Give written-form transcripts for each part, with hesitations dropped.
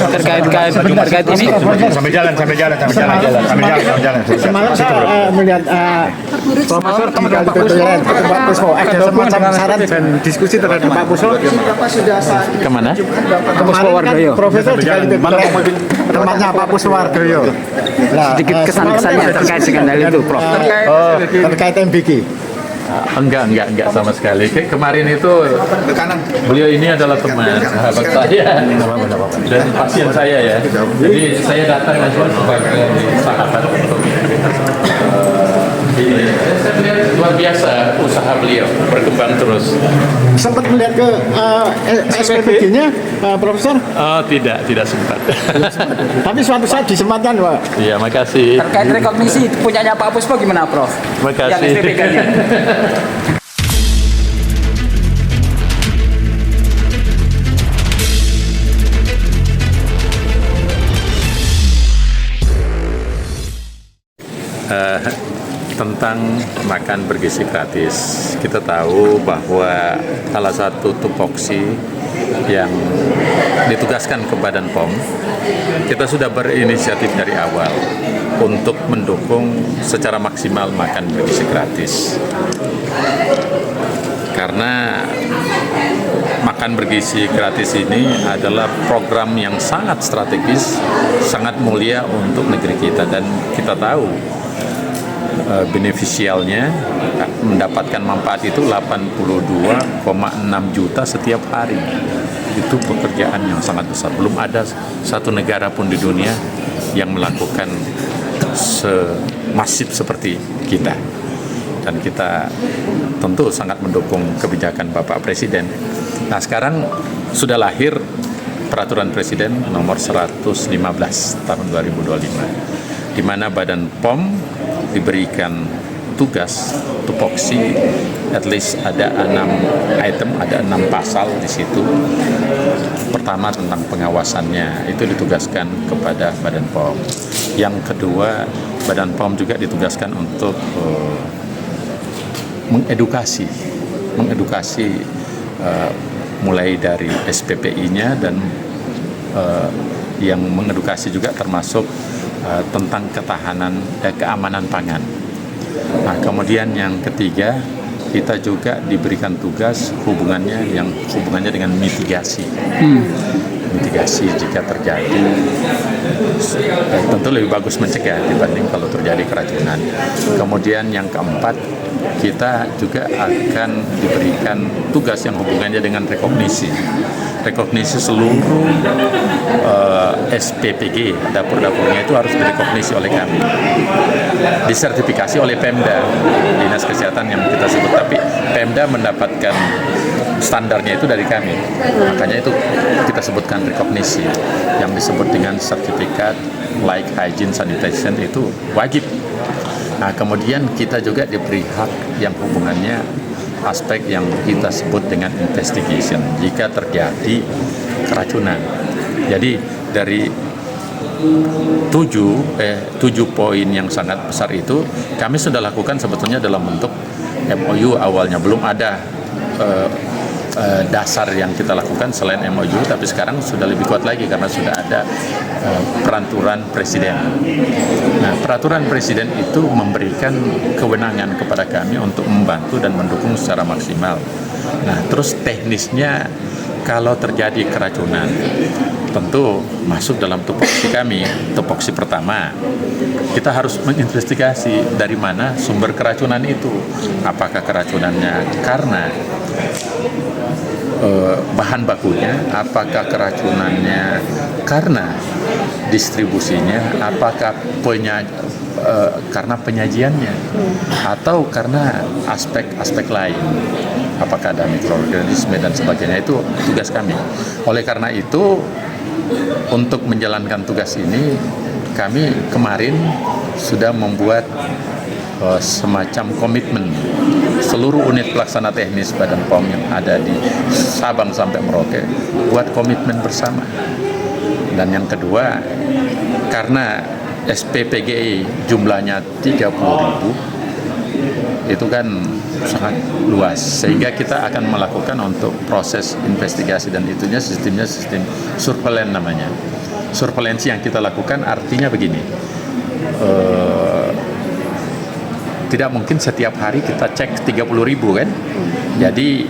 terkait ini. Sambil jalan. Semalam saya melihat Profesor tinggal di toilet Pak Puspo. Ada semacam saran dan diskusi terhadap Pak Puspo. Kemana? Kemarin kan Profesor tinggal di toilet tempatnya Pak Puspo Wardoyo. Sedikit kesan-kesannya terkait dengan hal itu, Prof. Terkait MBG. Enggak sama sekali. Kemarin itu beliau ini adalah teman sahabat saya dan pasien saya ya. Jadi saya datang aja sebagai sahabat untuk saya melihat luar biasa usaha beliau berkembang terus. Sempat melihat ke SPPG-nya Profesor? Oh, tidak sempat. Tapi suatu saat disempatkan, Pak. Iya, makasih. Terkait rekognisi punyanya Pak Puspo gimana, Prof? Makasih. Yang SPPK-nya. Tentang makan bergizi gratis, kita tahu bahwa salah satu tupoksi yang ditugaskan ke Badan POM, kita sudah berinisiatif dari awal untuk mendukung secara maksimal makan bergizi gratis. Karena makan bergizi gratis ini adalah program yang sangat strategis, sangat mulia untuk negeri kita, dan kita tahu benefisialnya mendapatkan manfaat itu 82,6 juta setiap hari. Itu pekerjaan yang sangat besar. Belum ada satu negara pun di dunia yang melakukan semasif seperti kita. Dan kita tentu sangat mendukung kebijakan Bapak Presiden. Nah, sekarang sudah lahir Peraturan Presiden nomor 115 tahun 2025, di mana Badan POM diberikan tugas tupoksi, at least ada 6 item, ada 6 pasal di situ. Pertama tentang pengawasannya, itu ditugaskan kepada Badan POM. Yang kedua, Badan POM juga ditugaskan untuk mengedukasi mulai dari SPPI-nya dan yang mengedukasi juga termasuk tentang ketahanan keamanan pangan. Nah, kemudian yang ketiga, kita juga diberikan tugas hubungannya dengan mitigasi. Mitigasi jika terjadi, tentu lebih bagus mencegah dibanding kalau terjadi keracunan. Kemudian yang keempat, kita juga akan diberikan tugas yang hubungannya dengan rekognisi seluruh SPPG, dapur-dapurnya itu harus direkognisi oleh kami, disertifikasi oleh Pemda, Dinas Kesehatan yang kita sebut, tapi Pemda mendapatkan standarnya itu dari kami, makanya itu kita sebutkan rekognisi, yang disebut dengan sertifikat like hygiene sanitation itu wajib. Nah, kemudian kita juga diberi hak yang hubungannya aspek yang kita sebut dengan investigation jika terjadi keracunan. Jadi dari 7 poin yang sangat besar itu kami sudah lakukan sebetulnya dalam bentuk MOU awalnya, belum ada dasar yang kita lakukan selain MOU, tapi sekarang sudah lebih kuat lagi karena sudah ada peraturan presiden. Nah, peraturan presiden itu memberikan kewenangan kepada kami untuk membantu dan mendukung secara maksimal. Nah, terus teknisnya kalau terjadi keracunan tentu masuk dalam tupoksi kami. Tupoksi pertama, kita harus menginvestigasi dari mana sumber keracunan itu. Apakah keracunannya karena bahan bakunya, apakah keracunannya karena distribusinya, apakah karena penyajiannya, atau karena aspek-aspek lain, apakah ada mikroorganisme dan sebagainya. Itu tugas kami. Oleh karena itu, untuk menjalankan tugas ini, kami kemarin sudah membuat semacam komitmen seluruh unit pelaksana teknis Badan POM yang ada di Sabang sampai Merauke buat komitmen bersama. Dan yang kedua, karena SPPGI jumlahnya 30.000, itu kan sangat luas, sehingga kita akan melakukan untuk proses investigasi dan itunya sistemnya sistem surveillance namanya. surveillance yang kita lakukan artinya begini, tidak mungkin setiap hari kita cek 30.000 kan. Jadi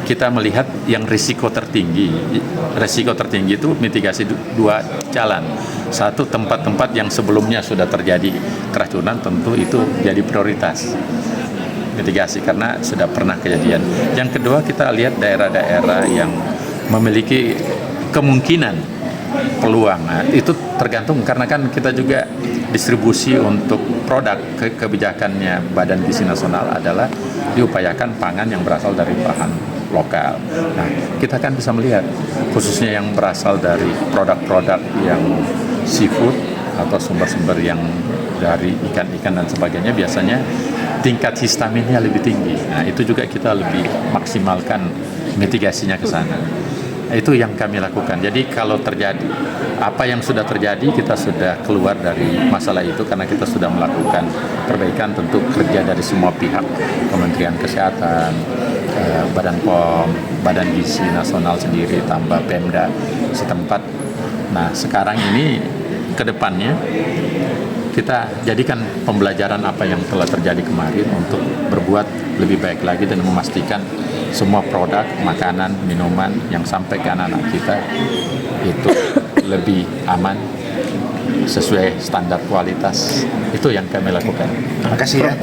kita melihat yang risiko tertinggi itu mitigasi dua jalan. Satu, tempat-tempat yang sebelumnya sudah terjadi keracunan, tentu itu jadi prioritas mitigasi karena sudah pernah kejadian. Yang kedua, kita lihat daerah-daerah yang memiliki kemungkinan peluang. Nah, itu tergantung karena kan kita juga distribusi untuk produk kebijakannya Badan Gizi Nasional adalah diupayakan pangan yang berasal dari bahan lokal. Nah, kita kan bisa melihat khususnya yang berasal dari produk-produk yang seafood atau sumber-sumber yang dari ikan-ikan dan sebagainya biasanya tingkat histaminnya lebih tinggi. Nah, itu juga kita lebih maksimalkan mitigasinya ke sana. Itu yang kami lakukan. Jadi kalau terjadi apa yang sudah terjadi, kita sudah keluar dari masalah itu karena kita sudah melakukan perbaikan, tentu kerja dari semua pihak, Kementerian Kesehatan, Badan POM, Badan Gizi Nasional sendiri, tambah Pemda setempat. Nah, sekarang ini ke depannya kita jadikan pembelajaran apa yang telah terjadi kemarin untuk berbuat lebih baik lagi dan memastikan semua produk, makanan, minuman yang sampai ke anak-anak kita itu lebih aman sesuai standar kualitas. Itu yang kami lakukan. Terima kasih ya.